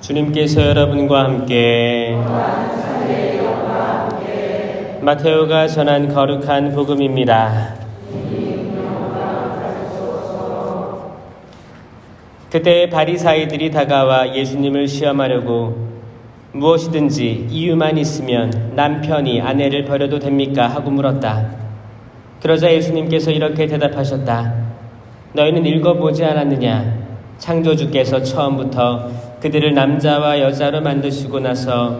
주님께서 여러분과 함께 마테오가 전한 거룩한 복음입니다. 그때 바리사이들이 다가와 예수님을 시험하려고 무엇이든지 이유만 있으면 남편이 아내를 버려도 됩니까? 하고 물었다. 그러자 예수님께서 이렇게 대답하셨다. 너희는 읽어보지 않았느냐? 창조주께서 처음부터 그들을 남자와 여자로 만드시고 나서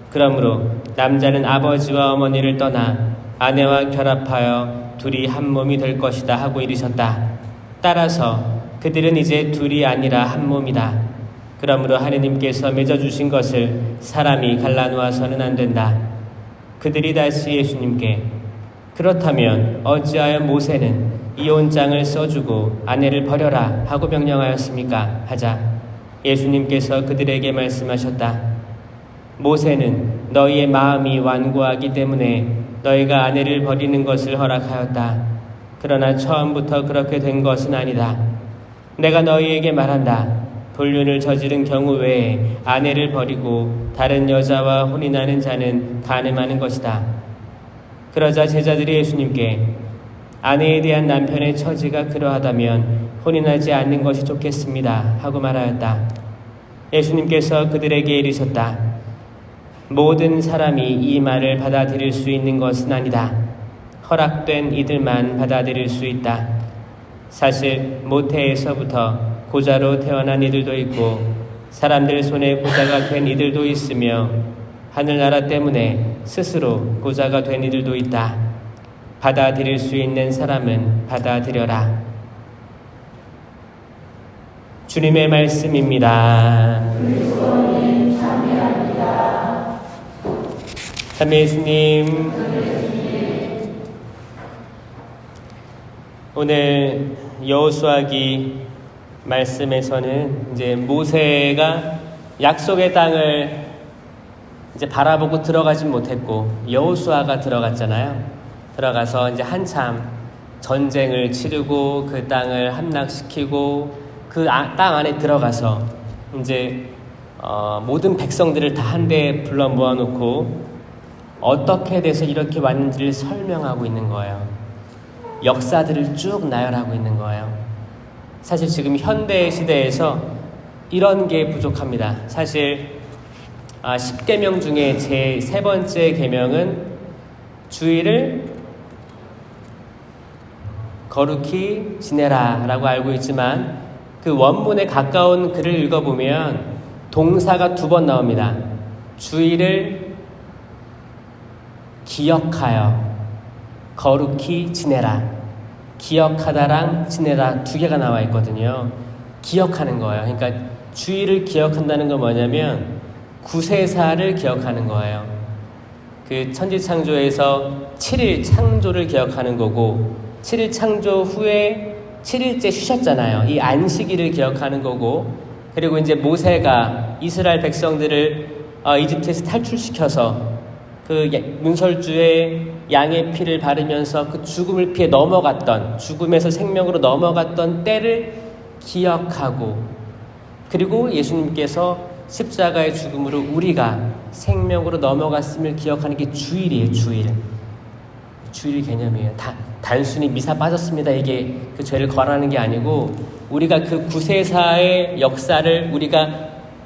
그러므로 남자는 아버지와 어머니를 떠나 아내와 결합하여 둘이 한 몸이 될 것이다 하고 이르셨다. 따라서 그들은 이제 둘이 아니라 한 몸이다. 그러므로 하느님께서 맺어주신 것을 사람이 갈라놓아서는 안 된다. 그들이 다시 예수님께 그렇다면 어찌하여 모세는 이혼장을 써주고 아내를 버려라 하고 명령하였습니까? 하자 예수님께서 그들에게 말씀하셨다. 모세는 너희의 마음이 완고하기 때문에 너희가 아내를 버리는 것을 허락하였다. 그러나 처음부터 그렇게 된 것은 아니다. 내가 너희에게 말한다. 불륜을 저지른 경우 외에 아내를 버리고 다른 여자와 혼인하는 자는 간음하는 것이다. 그러자 제자들이 예수님께 아내에 대한 남편의 처지가 그러하다면 혼인하지 않는 것이 좋겠습니다 하고 말하였다. 예수님께서 그들에게 이르셨다. 모든 사람이 이 말을 받아들일 수 있는 것은 아니다. 허락된 이들만 받아들일 수 있다. 사실 모태에서부터 고자로 태어난 이들도 있고 사람들 손에 고자가 된 이들도 있으며 하늘나라 때문에 스스로 고자가 된 이들도 있다. 받아들일 수 있는 사람은 받아들여라. 주님의 말씀입니다. 참여 예수님. 오늘 여호수아기 말씀에서는 이제 모세가 약속의 땅을 이제 바라보고 들어가진 못했고 여호수아가 들어갔잖아요. 들어가서 이제 한참 전쟁을 치르고 그 땅을 함락시키고 그 땅 안에 들어가서 이제 모든 백성들을 다 한데 불러 모아놓고 어떻게 돼서 이렇게 왔는지를 설명하고 있는 거예요. 역사들을 쭉 나열하고 있는 거예요. 사실 지금 현대 시대에서 이런 게 부족합니다. 사실 10계명 중에 제 3번째 계명은 주의를 거룩히 지내라 라고 알고 있지만 그 원문에 가까운 글을 읽어보면 동사가 2번 나옵니다. 주의를 기억하여 거룩히 지내라. 기억하다랑 지내라 2개가 나와 있거든요. 기억하는 거예요. 그러니까 주의를 기억한다는 건 뭐냐면 구세사를 기억하는 거예요. 그 천지창조에서 7일 창조를 기억하는 거고 7일 창조 후에 7일째 쉬셨잖아요. 이 안식일을 기억하는 거고 그리고 이제 모세가 이스라엘 백성들을 이집트에서 탈출시켜서 그 문설주에 양의 피를 바르면서 그 죽음을 피해 넘어갔던 죽음에서 생명으로 넘어갔던 때를 기억하고 그리고 예수님께서 십자가의 죽음으로 우리가 생명으로 넘어갔음을 기억하는 게 주일이에요. 주일 개념이에요. 단순히 미사 빠졌습니다. 이게 그 죄를 거라는 게 아니고 우리가 그 구세사의 역사를 우리가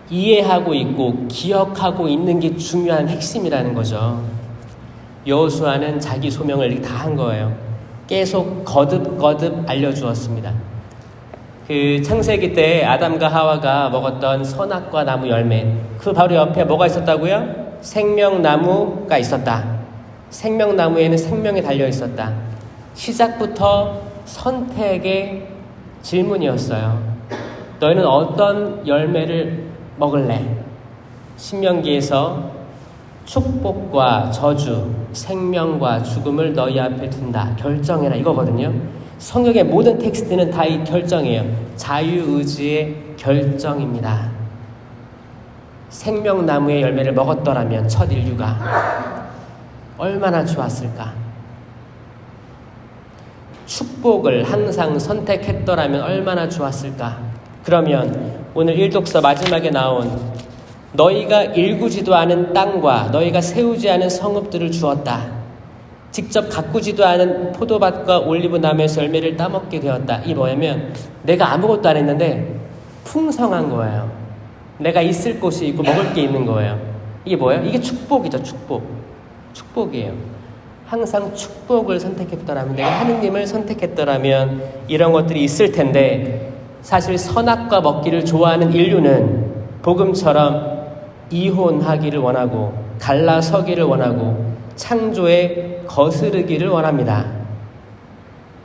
이해하고 있고 기억하고 있는 게 중요한 핵심이라는 거죠. 여호수아는 자기 소명을 이렇게 다 한 거예요. 계속 거듭 알려주었습니다. 그 창세기 때 아담과 하와가 먹었던 선악과 나무 열매 그 바로 옆에 뭐가 있었다고요? 생명나무가 있었다. 생명나무에는 생명이 달려 있었다. 시작부터 선택의 질문이었어요. 너희는 어떤 열매를 먹을래? 신명기에서 축복과 저주, 생명과 죽음을 너희 앞에 둔다. 결정해라 이거거든요. 성경의 모든 텍스트는 다 이 결정이에요. 자유의지의 결정입니다. 생명나무의 열매를 먹었더라면 첫 인류가 얼마나 좋았을까? 축복을 항상 선택했더라면 얼마나 좋았을까? 그러면 오늘 일독서 마지막에 나온 너희가 일구지도 않은 땅과 너희가 세우지 않은 성읍들을 주었다. 직접 가꾸지도 않은 포도밭과 올리브나무에서 열매를 따먹게 되었다. 이게 뭐냐면 내가 아무것도 안 했는데 풍성한 거예요. 내가 있을 곳이 있고 먹을 게 있는 거예요. 이게 뭐예요? 이게 축복이죠. 축복이에요. 항상 축복을 선택했더라면, 내가 하느님을 선택했더라면 이런 것들이 있을 텐데, 사실 선악과 먹기를 좋아하는 인류는 복음처럼 이혼하기를 원하고 갈라서기를 원하고 창조에 거스르기를 원합니다.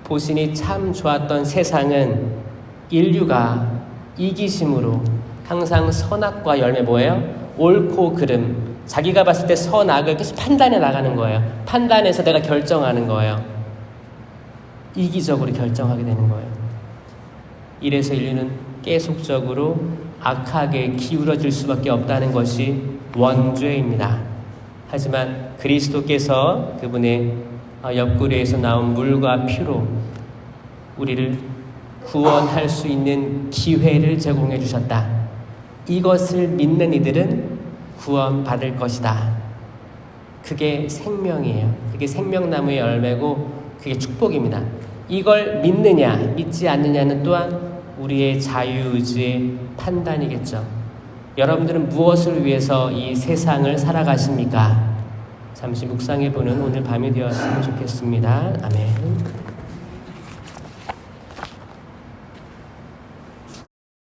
보신이 참 좋았던 세상은 인류가 이기심으로 항상 선악과 열매, 뭐예요? 옳고 그름, 자기가 봤을 때 선악을 계속 판단해 나가는 거예요. 판단해서 내가 결정하는 거예요. 이기적으로 결정하게 되는 거예요. 이래서 인류는 계속적으로 악하게 기울어질 수밖에 없다는 것이 원죄입니다. 하지만 그리스도께서 그분의 옆구리에서 나온 물과 피로 우리를 구원할 수 있는 기회를 제공해 주셨다. 이것을 믿는 이들은 구원받을 것이다. 그게 생명이에요. 그게 생명나무의 열매고 그게 축복입니다. 이걸 믿느냐 믿지 않느냐는 또한 우리의 자유의지의 판단이겠죠. 여러분들은 무엇을 위해서 이 세상을 살아가십니까? 잠시 묵상해보는 오늘 밤이 되었으면 좋겠습니다. 아멘.